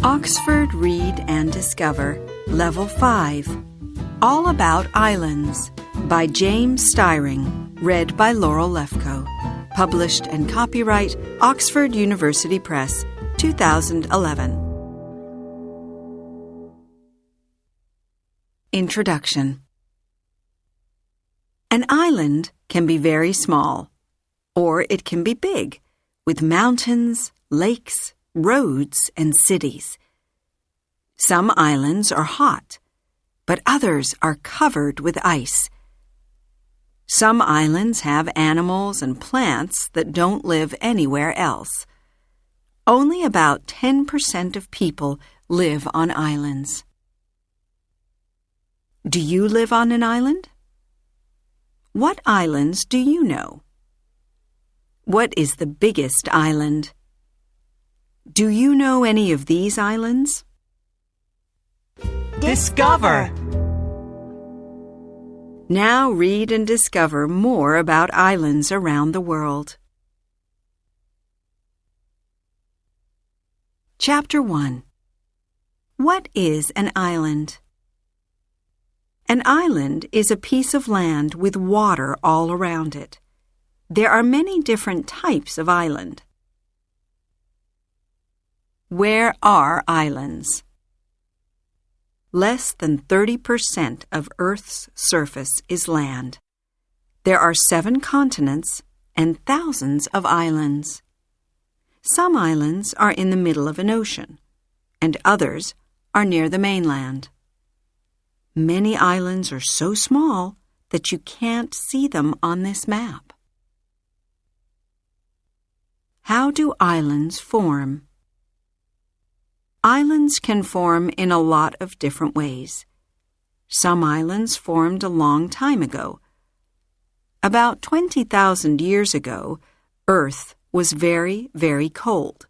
Oxford Read and Discover, Level 5, All About Islands, by James Styring, read by Laurel Lefko. Published and copyright Oxford University Press, 2011. Introduction. An island can be very small, or it can be big, with mountains, lakes, roads, and cities. Some islands are hot, but others are covered with ice. Some islands have animals and plants that don't live anywhere else. Only about 10% of people live on islands. Do you live on an island? What islands do you know? What is the biggest island? Do you know any of these islands? Discover! Now read and discover more about islands around the world. Chapter 1. What is an island? An island is a piece of land with water all around it. There are many different types of island. Where are islands? Less than 30% of Earth's surface is land. There are 7 continents and thousands of islands. Some islands are in the middle of an ocean, and others are near the mainland. Many islands are so small that you can't see them on this map. How do islands form? Islands can form in a lot of different ways. Some islands formed a long time ago. About 20,000 years ago, Earth was very, very cold.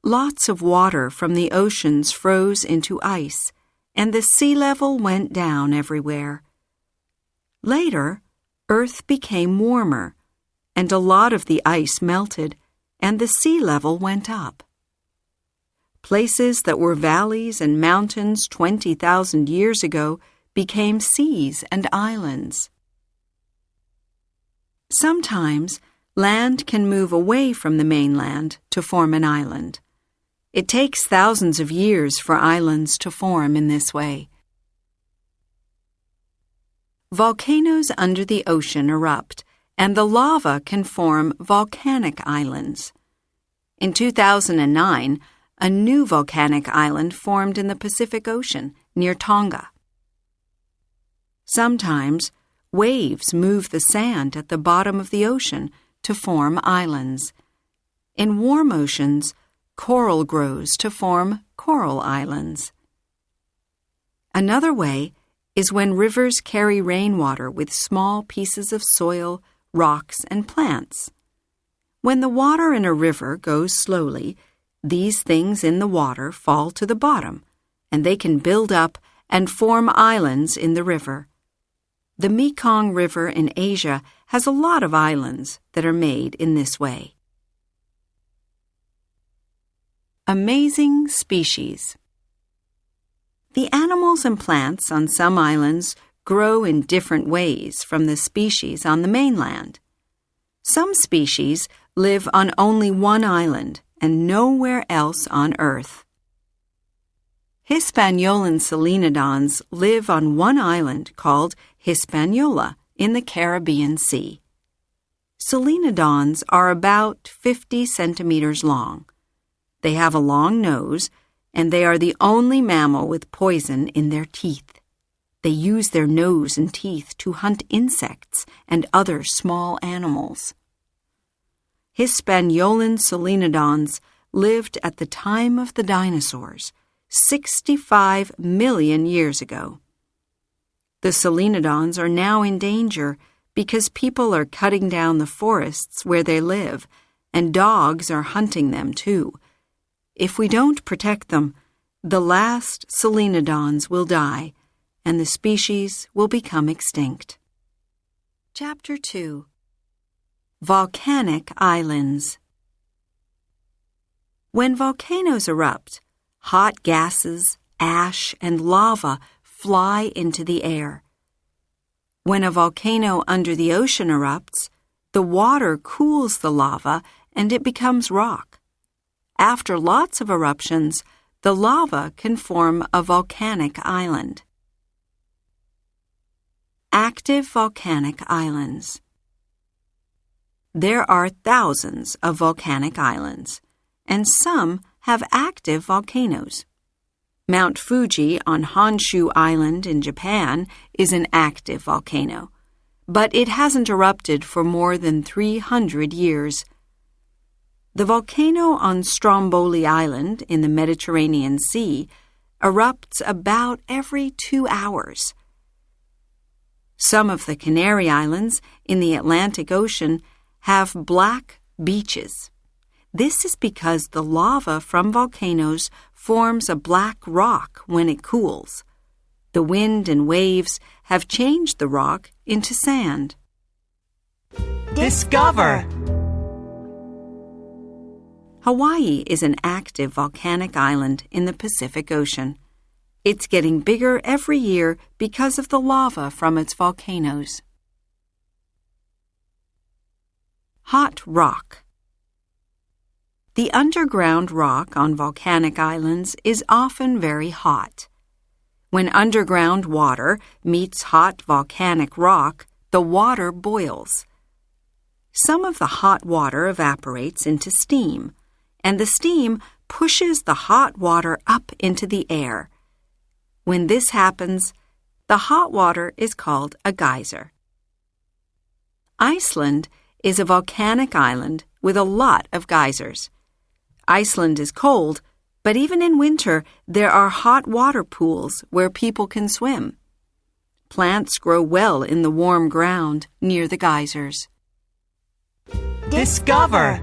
Lots of water from the oceans froze into ice, and the sea level went down everywhere. Later, Earth became warmer, and a lot of the ice melted, and the sea level went up. Places that were valleys and mountains 20,000 years ago became seas and islands. Sometimes, land can move away from the mainland to form an island. It takes thousands of years for islands to form in this way. Volcanoes under the ocean erupt, and the lava can form volcanic islands. In 2009, a new volcanic island formed in the Pacific Ocean near Tonga. Sometimes, waves move the sand at the bottom of the ocean to form islands. In warm oceans, coral grows to form coral islands. Another way is when rivers carry rainwater with small pieces of soil, rocks, and plants. When the water in a river goes slowly, these things in the water fall to the bottom, and they can build up and form islands in the river. The Mekong River in Asia has a lot of islands that are made in this way. Amazing species. The animals and plants on some islands grow in different ways from the species on the mainland. Some species live on only one island and nowhere else on Earth. Hispaniolan selenodons live on one island called Hispaniola in the Caribbean Sea. Selenodons are about 50 centimeters long. They have a long nose, and they are the only mammal with poison in their teeth. They use their nose and teeth to hunt insects and other small animals. Hispaniolan selenodons lived at the time of the dinosaurs, 65 million years ago. The selenodons are now in danger because people are cutting down the forests where they live, and dogs are hunting them too. If we don't protect them, the last selenodons will die, and the species will become extinct. Chapter 2. Volcanic Islands. When volcanoes erupt, hot gases, ash, and lava fly into the air. When a volcano under the ocean erupts, the water cools the lava and it becomes rock. After lots of eruptions, the lava can form a volcanic island. Active volcanic islands. There are thousands of volcanic islands, and some have active volcanoes. Mount Fuji on Honshu Island in Japan is an active volcano, but it hasn't erupted for more than 300 years. The volcano on Stromboli Island in the Mediterranean Sea erupts about every 2 hours. Some of the Canary Islands in the Atlantic Ocean have black beaches. This is because the lava from volcanoes forms a black rock when it cools. The wind and waves have changed the rock into sand. Discover! Hawaii is an active volcanic island in the Pacific Ocean. It's getting bigger every year because of the lava from its volcanoes. Hot rock. The underground rock on volcanic islands is often very hot. When underground water meets hot volcanic rock, the water boils. Some of the hot water evaporates into steam, and the steam pushes the hot water up into the air. When this happens, the hot water is called a geyser. Iceland is a volcanic island with a lot of geysers. Iceland is cold, but even in winter, there are hot water pools where people can swim. Plants grow well in the warm ground near the geysers. Discover!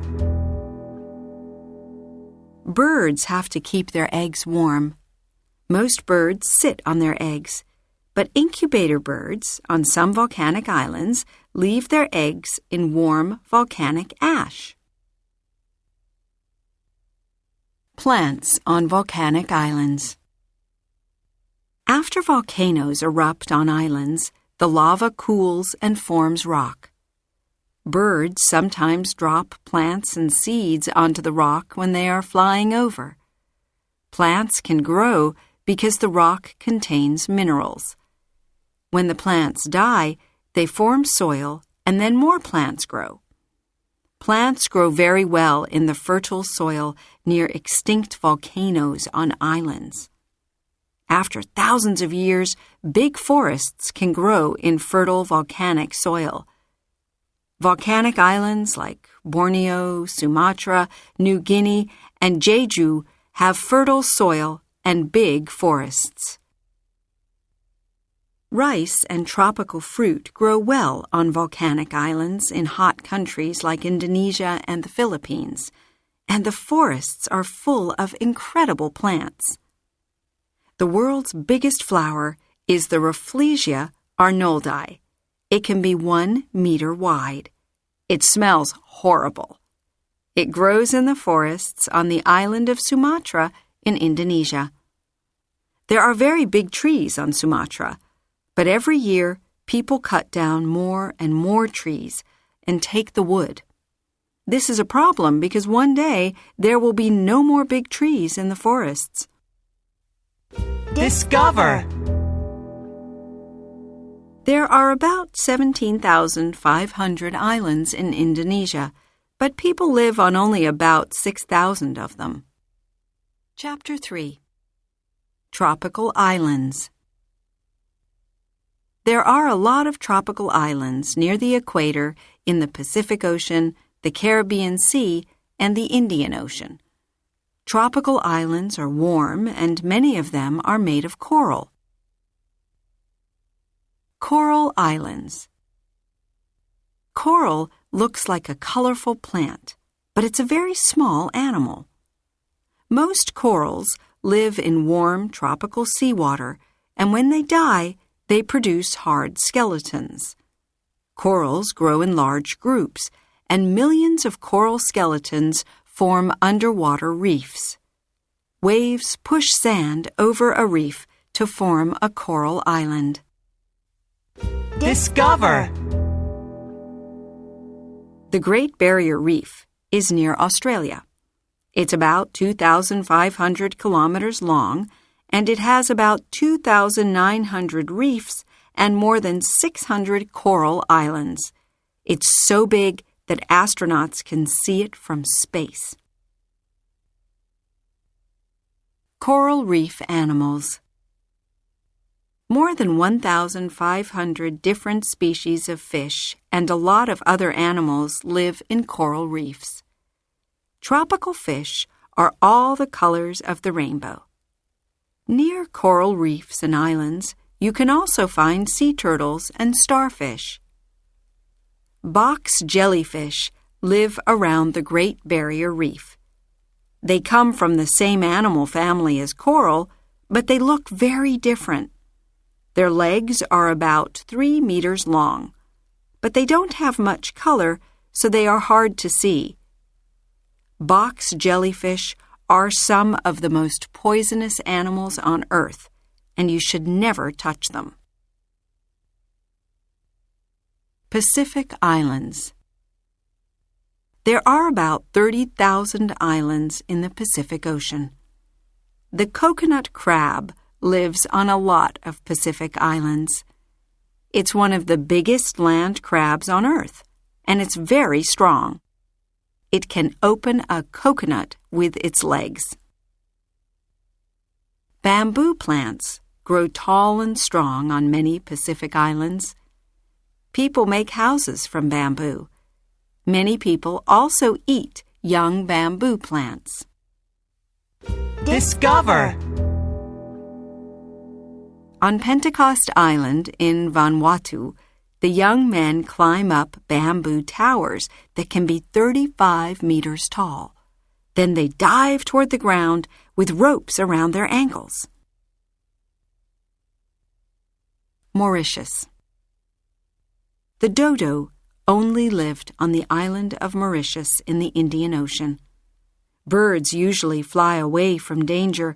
Birds have to keep their eggs warm. Most birds sit on their eggs, but incubator birds on some volcanic islands leave their eggs in warm volcanic ash. Plants on volcanic islands. After volcanoes erupt on islands, the lava cools and forms rock. Birds sometimes drop plants and seeds onto the rock when they are flying over. Plants can grow because the rock contains minerals. When the plants die, they form soil and then more plants grow. Plants grow very well in the fertile soil near extinct volcanoes on islands. After thousands of years, big forests can grow in fertile volcanic soil. Volcanic islands like Borneo, Sumatra, New Guinea, and Jeju have fertile soil and big forests. Rice and tropical fruit grow well on volcanic islands in hot countries like Indonesia and the Philippines, and the forests are full of incredible plants. The world's biggest flower is the Rafflesia arnoldi. It can be 1 meter wide. It smells horrible. It grows in the forests on the island of Sumatra in Indonesia. There are very big trees on Sumatra, but every year people cut down more and more trees and take the wood. This is a problem because one day there will be no more big trees in the forests. Discover! There are about 17,500 islands in Indonesia, but people live on only about 6,000 of them. Chapter 3. Tropical Islands. There are a lot of tropical islands near the equator in the Pacific Ocean, the Caribbean Sea, and the Indian Ocean. Tropical islands are warm, and many of them are made of coral. Coral Islands. Coral looks like a colorful plant, but it's a very small animal. Most corals live in warm tropical seawater, and when they die, they produce hard skeletons. Corals grow in large groups, and millions of coral skeletons form underwater reefs. waves push sand over a reef to form a coral island. Discover! The Great Barrier Reef is near Australia. It's about 2,500 kilometers long, and it has about 2,900 reefs and more than 600 coral islands. It's so big that astronauts can see it from space. Coral reef animals. More than 1,500 different species of fish and a lot of other animals live in coral reefs. Tropical fish are all the colors of the rainbow. Near coral reefs and islands, you can also find sea turtles and starfish. Box jellyfish live around the Great Barrier Reef. They come from the same animal family as coral, but they look very different. Their legs are about 3 meters long, but they don't have much color, so they are hard to see. Box jellyfish are some of the most poisonous animals on Earth, and you should never touch them. Pacific Islands. There are about 30,000 islands in the Pacific Ocean. The coconut crab lives on a lot of Pacific Islands. It's one of the biggest land crabs on Earth, and it's very strong. It can open a coconut with its legs. Bamboo plants grow tall and strong on many Pacific Islands. People make houses from bamboo. Many people also eat young bamboo plants. Discover! On Pentecost Island in Vanuatu, the young men climb up bamboo towers that can be 35 meters tall. Then they dive toward the ground with ropes around their ankles. Mauritius. The dodo only lived on the island of Mauritius in the Indian Ocean. Birds usually fly away from danger,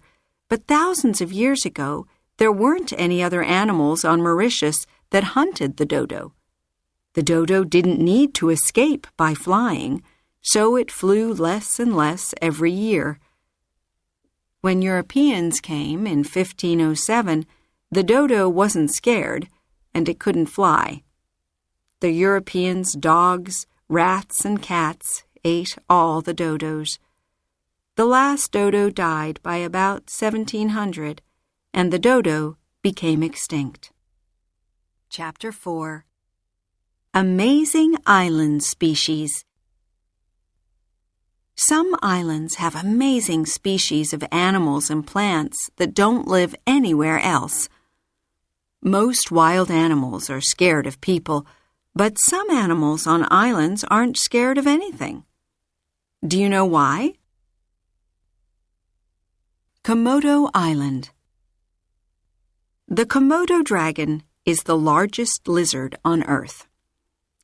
but thousands of years ago, there weren't any other animals on Mauritius that hunted the dodo. The dodo didn't need to escape by flying, so it flew less and less every year. When Europeans came in 1507, the dodo wasn't scared, and it couldn't fly. The Europeans' dogs, rats, and cats ate all the dodos. The last dodo died by about 1700, and the dodo became extinct. Chapter 4. Amazing Island Species. Some islands have amazing species of animals and plants that don't live anywhere else. Most wild animals are scared of people, but some animals on islands aren't scared of anything. Do you know why? Komodo Island. The Komodo dragon is the largest lizard on Earth.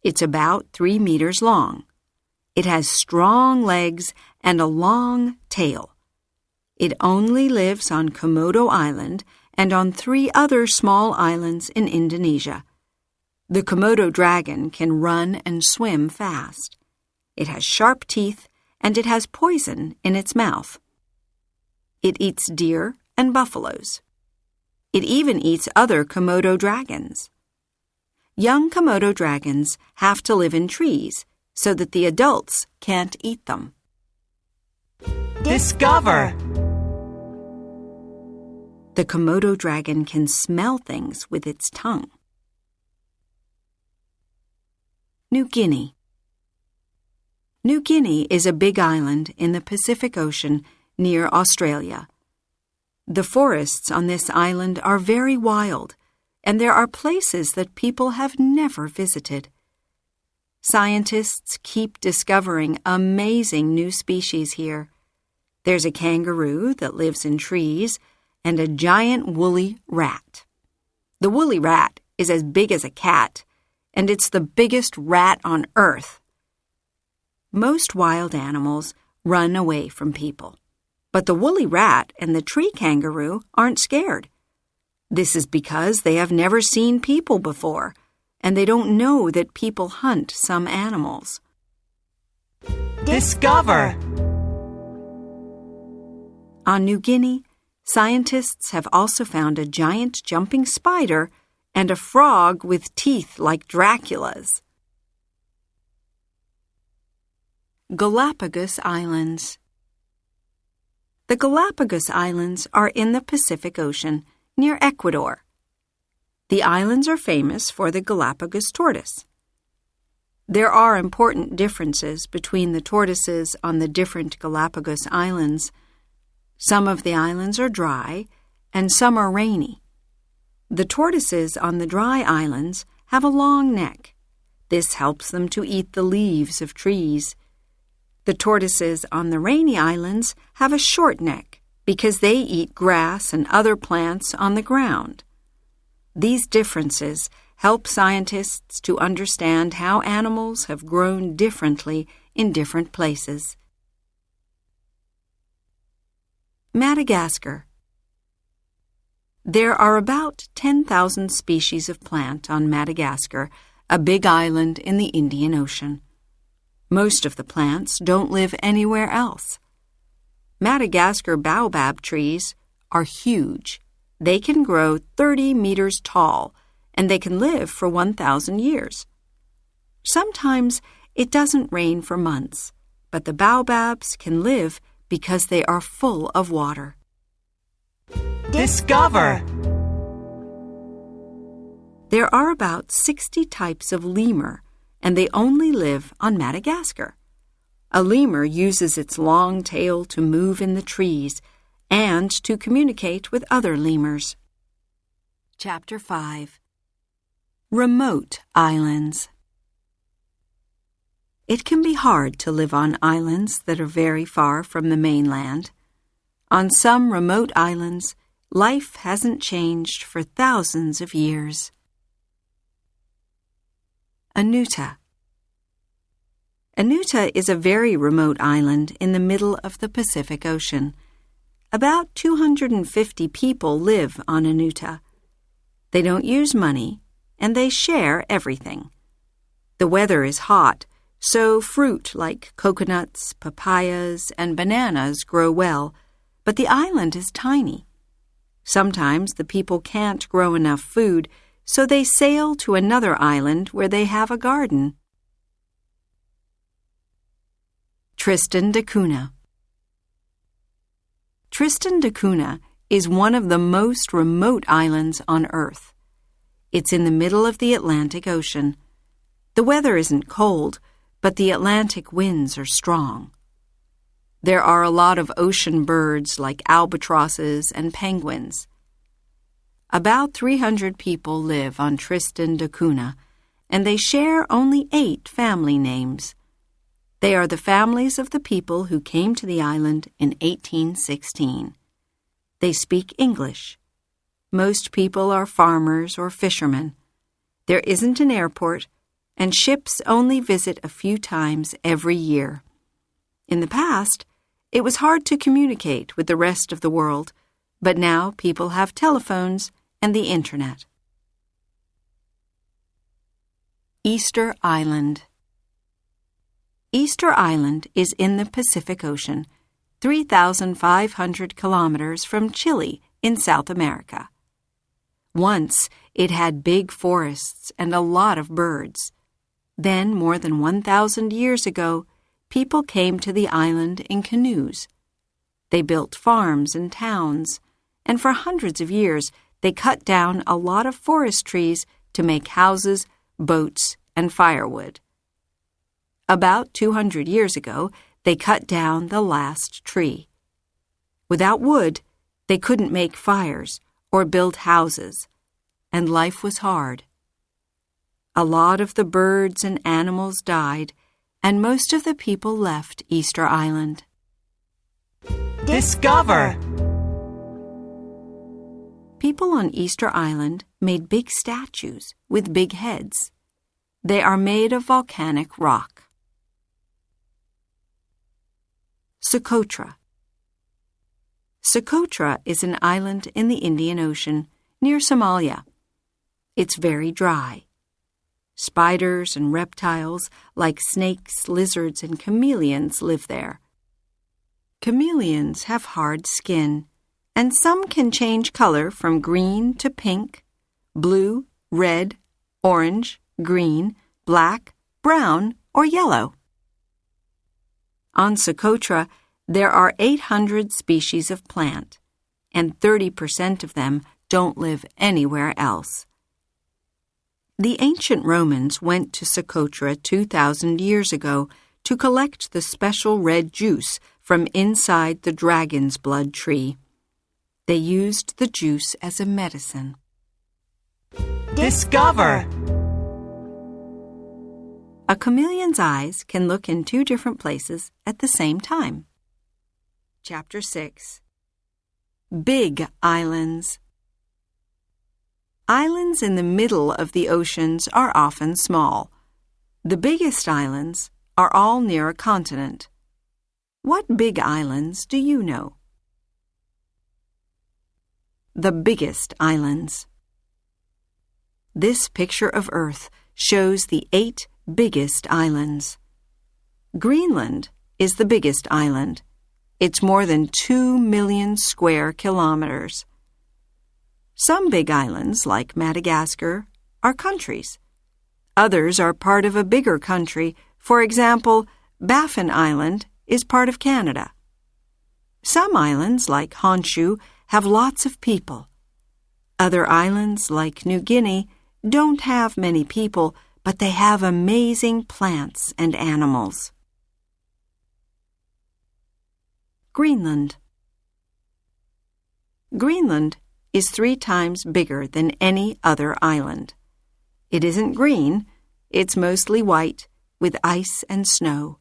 It's about 3 meters long. It has strong legs and a long tail. It only lives on Komodo Island and on 3 other small islands in Indonesia. The Komodo dragon can run and swim fast. It has sharp teeth and it has poison in its mouth. It eats deer and buffaloes. It even eats other Komodo dragons. Young Komodo dragons have to live in trees so that the adults can't eat them. Discover! The Komodo dragon can smell things with its tongue. New Guinea. New Guinea is a big island in the Pacific Ocean near Australia. The forests on this island are very wild, and there are places that people have never visited. Scientists keep discovering amazing new species here. There's a kangaroo that lives in trees and a giant woolly rat. The woolly rat is as big as a cat, and it's the biggest rat on Earth. Most wild animals run away from people, But the woolly rat and the tree kangaroo aren't scared. This is because they have never seen people before, and they don't know that people hunt some animals. Discover! On New Guinea, scientists have also found a giant jumping spider and a frog with teeth like Dracula's. Galapagos Islands. The Galapagos Islands are in the Pacific Ocean, near Ecuador. The islands are famous for the Galapagos tortoise. There are important differences between the tortoises on the different Galapagos Islands. Some of the islands are dry, and some are rainy. The tortoises on the dry islands have a long neck. This helps them to eat the leaves of trees. The tortoises on the rainy islands have a short neck because they eat grass and other plants on the ground. These differences help scientists to understand how animals have grown differently in different places. Madagascar. There are about 10,000 species of plant on Madagascar, a big island in the Indian Ocean. Most of the plants don't live anywhere else. Madagascar baobab trees are huge. They can grow 30 meters tall, and they can live for 1,000 years. Sometimes it doesn't rain for months, but the baobabs can live because they are full of water. Discover! There are about 60 types of lemur, and they only live on Madagascar. A lemur uses its long tail to move in the trees and to communicate with other lemurs. Chapter 5. Remote Islands. It can be hard to live on islands that are very far from the mainland. On some remote islands, life hasn't changed for thousands of years. Anuta. Anuta is a very remote island in the middle of the Pacific Ocean. About 250 people live on Anuta. They don't use money, and they share everything. The weather is hot, so fruit like coconuts, papayas, and bananas grow well, but the island is tiny. Sometimes the people can't grow enough food, so they sail to another island where they have a garden. Tristan da Cunha. Tristan da Cunha is one of the most remote islands on Earth. It's in the middle of the Atlantic Ocean. The weather isn't cold, but the Atlantic winds are strong. There are a lot of ocean birds like albatrosses and penguins. About 300 people live on Tristan da Cunha, and they share only 8 family names. They are the families of the people who came to the island in 1816. They speak English. Most people are farmers or fishermen. There isn't an airport, and ships only visit a few times every year. In the past, it was hard to communicate with the rest of the world, but now people have telephones and the Internet. Easter Island. Easter Island is in the Pacific Ocean, 3,500 kilometers from Chile in South America. Once, it had big forests and a lot of birds. Then, more than 1,000 years ago, people came to the island in canoes. They built farms and towns, and for hundreds of years, they cut down a lot of forest trees to make houses, boats, and firewood. About 200 years ago, they cut down the last tree. Without wood, they couldn't make fires or build houses, and life was hard. A lot of the birds and animals died, and most of the people left Easter Island. Discover! People on Easter Island made big statues with big heads. They are made of volcanic rock. Socotra. Socotra is an island in the Indian Ocean, near Somalia. It's very dry. Spiders and reptiles like snakes, lizards, and chameleons live there. Chameleons have hard skin, and some can change color from green to pink, blue, red, orange, green, black, brown, or yellow. On Socotra, there are 800 species of plant, and 30% of them don't live anywhere else. The ancient Romans went to Socotra 2,000 years ago to collect the special red juice from inside the dragon's blood tree. They used the juice as a medicine. Discover! A chameleon's eyes can look in two different places at the same time. Chapter 6. Big Islands. Islands in the middle of the oceans are often small. The biggest islands are all near a continent. What big islands do you know? The biggest islands. This picture of Earth shows the 8 biggest islands. Greenland is the biggest island. It's more than 2 million square kilometers. Some big islands, like Madagascar, are countries. Others are part of a bigger country. For example, Baffin Island is part of Canada. Some islands, like Honshu, have lots of people. Other islands, like New Guinea, don't have many people, but they have amazing plants and animals. Greenland. Greenland is 3 times bigger than any other island. It isn't green, it's mostly white, with ice and snow.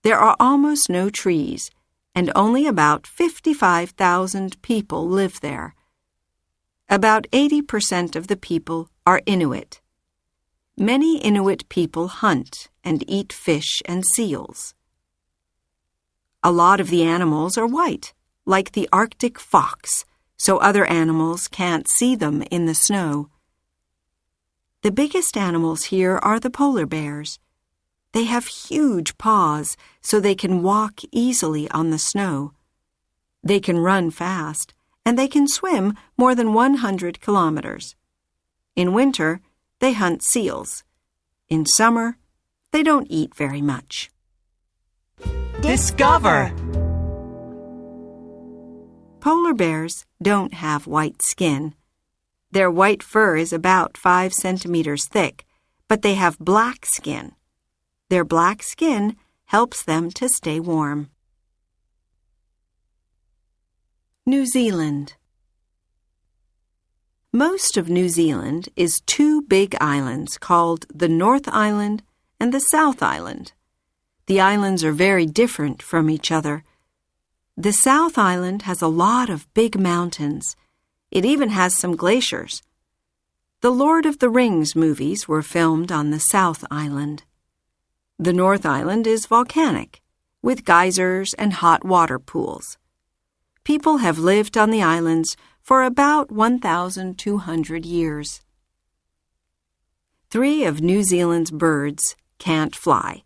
There are almost no trees, and only about 55,000 people live there. About 80% of the people are Inuit. Many Inuit people hunt and eat fish and seals. A lot of the animals are white, like the Arctic fox, so other animals can't see them in the snow. The biggest animals here are the polar bears. They have huge paws, so they can walk easily on the snow. They can run fast, and they can swim more than 100 kilometers. In winter, they hunt seals. In summer, they don't eat very much. Discover! Polar bears don't have white skin. Their white fur is about 5 centimeters thick, but they have black skin. Their black skin helps them to stay warm. New Zealand. Most of New Zealand is 2 big islands called the North Island and the South Island. The islands are very different from each other. The South Island has a lot of big mountains. It even has some glaciers. The Lord of the Rings movies were filmed on the South Island. The North Island is volcanic, with geysers and hot water pools. People have lived on the islands for about 1,200 years. 3 of New Zealand's birds can't fly.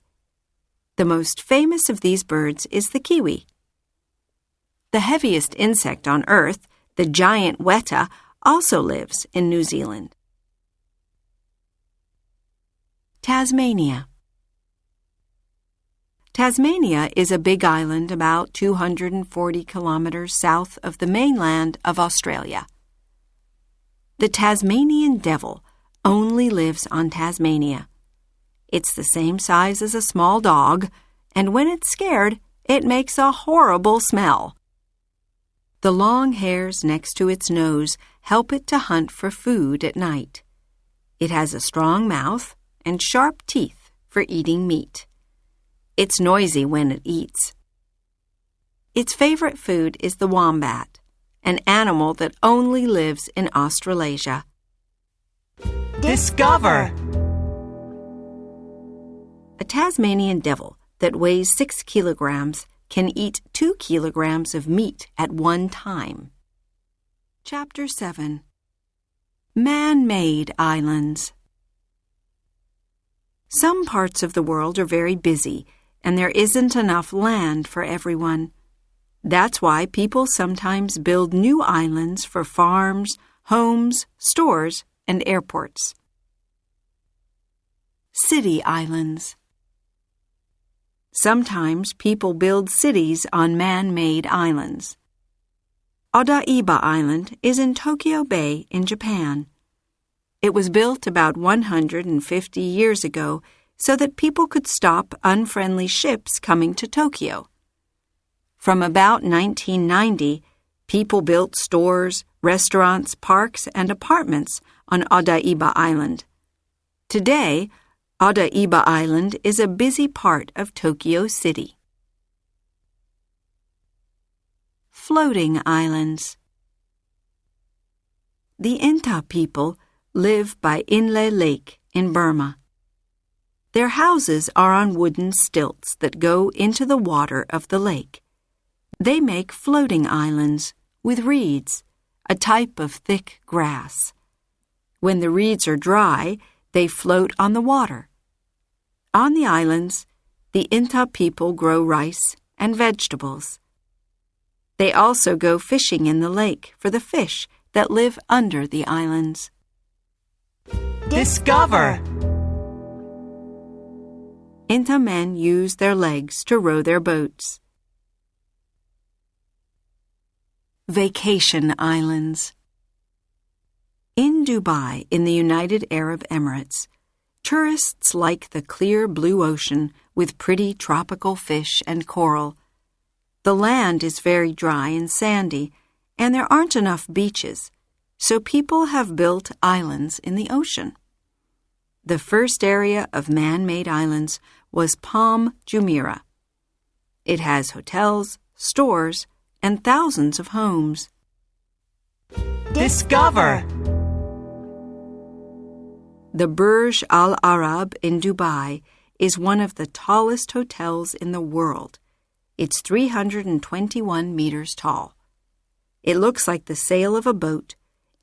The most famous of these birds is the kiwi. The heaviest insect on Earth, the giant weta, also lives in New Zealand. Tasmania. Tasmania is a big island about 240 kilometers south of the mainland of Australia. The Tasmanian devil only lives on Tasmania. It's the same size as a small dog, and when it's scared, it makes a horrible smell. The long hairs next to its nose help it to hunt for food at night. It has a strong mouth and sharp teeth for eating meat. It's noisy when it eats. Its favorite food is the wombat, an animal that only lives in Australasia. Discover! A Tasmanian devil that weighs 6 kilograms can eat 2 kilograms of meat at one time. Chapter 7. Man-made islands. Some parts of the world are very busy, and there isn't enough land for everyone. That's why people sometimes build new islands for farms, homes, stores, and airports. City islands. Sometimes people build cities on man-made islands. Odaiba Island is in Tokyo Bay in Japan. It was built about 150 years ago so that people could stop unfriendly ships coming to Tokyo. From about 1990, people built stores, restaurants, parks, and apartments on Odaiba Island. Today, Odaiba Island is a busy part of Tokyo City. Floating islands. The Inta people live by Inle Lake in Burma. Their houses are on wooden stilts that go into the water of the lake. They make floating islands with reeds, a type of thick grass. When the reeds are dry, they float on the water. On the islands, the Inta people grow rice and vegetables. They also go fishing in the lake for the fish that live under the islands. Discover! Inta men use their legs to row their boats. Vacation islands. In Dubai, in the United Arab Emirates, tourists like the clear blue ocean with pretty tropical fish and coral. The land is very dry and sandy, and there aren't enough beaches, so people have built islands in the ocean. The first area of man-made islands was Palm Jumeirah. It has hotels, stores, and thousands of homes. Discover! The Burj Al Arab in Dubai is one of the tallest hotels in the world. It's 321 meters tall. It looks like the sail of a boat,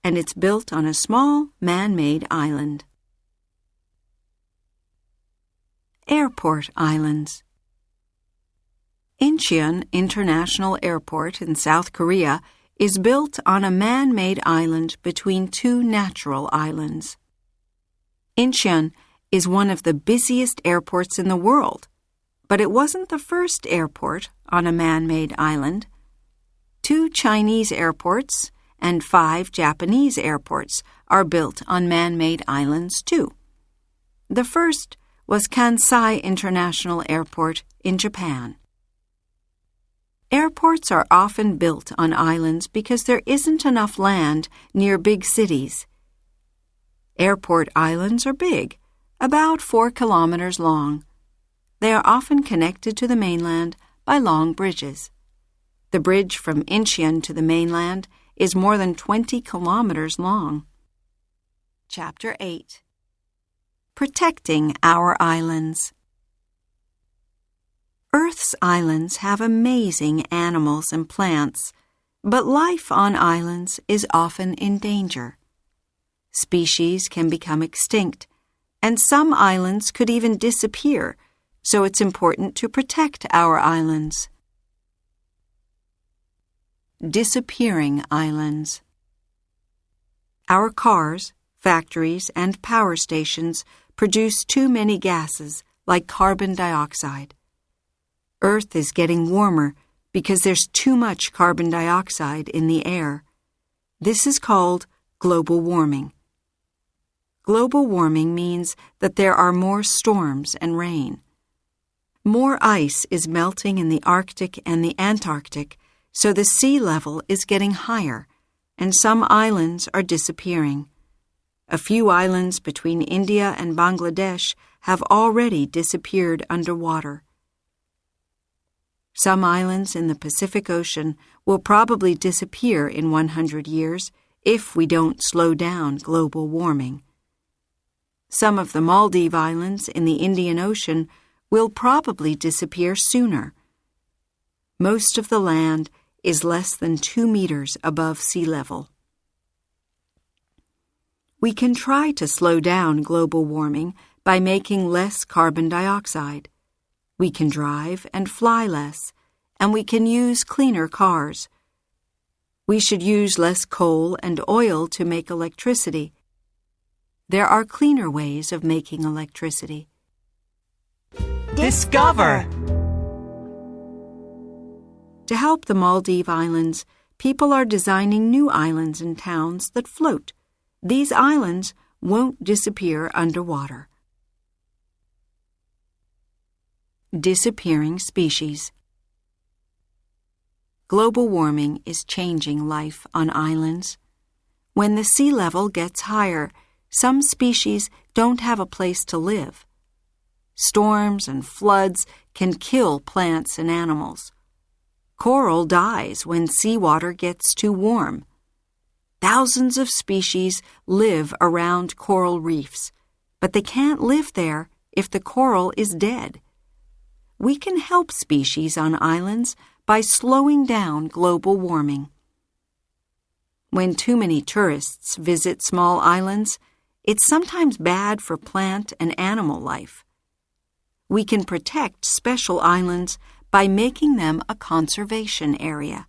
and it's built on a small man-made island. Airport islands. Incheon International Airport in South Korea is built on a man-made island between 2 natural islands. Incheon is one of the busiest airports in the world, but it wasn't the first airport on a man-made island. 2 Chinese airports and 5 Japanese airports are built on man-made islands too. The first was Kansai International Airport in Japan. Airports are often built on islands because there isn't enough land near big cities. Airport islands are big, about 4 kilometers long. They are often connected to the mainland by long bridges. The bridge from Incheon to the mainland is more than 20 kilometers long. Chapter 8. Protecting our islands. Earth's islands have amazing animals and plants, but life on islands is often in danger. Species can become extinct, and some islands could even disappear, so it's important to protect our islands. Disappearing islands. Our cars, factories, and power stations produce too many gases like carbon dioxide. Earth is getting warmer because there's too much carbon dioxide in the air. This is called global warming. Global warming means that there are more storms and rain. More ice is melting in the Arctic and the Antarctic, so the sea level is getting higher, and some islands are disappearing. A few islands between India and Bangladesh have already disappeared underwater. Some islands in the Pacific Ocean will probably disappear in 100 years if we don't slow down global warming. Some of the Maldive Islands in the Indian Ocean will probably disappear sooner. Most of the land is less than 2 meters above sea level. We can try to slow down global warming by making less carbon dioxide. We can drive and fly less, and we can use cleaner cars. We should use less coal and oil to make electricity. There are cleaner ways of making electricity. Discover! To help the Maldive Islands, people are designing new islands and towns that float. These islands won't disappear underwater. Disappearing species. Global warming is changing life on islands. When the sea level gets higher, some species don't have a place to live. Storms and floods can kill plants and animals. Coral dies when seawater gets too warm. Thousands of species live around coral reefs, but they can't live there if the coral is dead. We can help species on islands by slowing down global warming. When too many tourists visit small islands, it's sometimes bad for plant and animal life. We can protect special islands by making them a conservation area.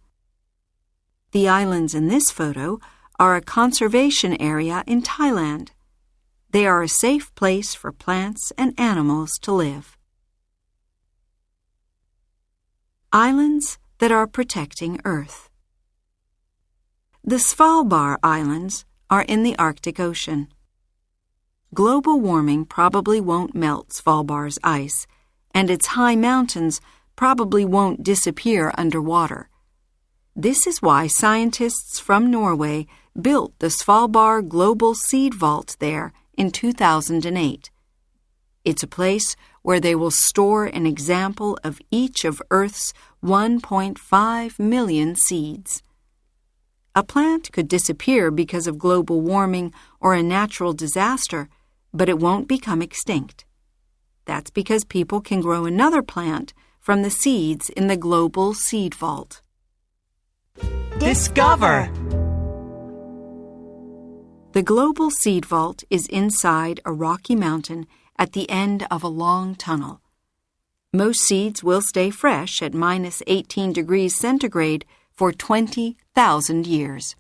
The islands in this photo are a conservation area in Thailand. They are a safe place for plants and animals to live. Islands that are protecting Earth. The Svalbard Islands are in the Arctic Ocean. Global warming probably won't melt Svalbard's ice, and its high mountains probably won't disappear underwater. This is why scientists from Norway built the Svalbard Global Seed Vault there in 2008. It's a place where they will store an example of each of Earth's 1.5 million seeds. A plant could disappear because of global warming or a natural disaster, but it won't become extinct. That's because people can grow another plant from the seeds in the Global Seed Vault. Discover! The Global Seed Vault is inside a rocky mountain at the end of a long tunnel. Most seeds will stay fresh at -18 degrees centigrade for 20,000 years.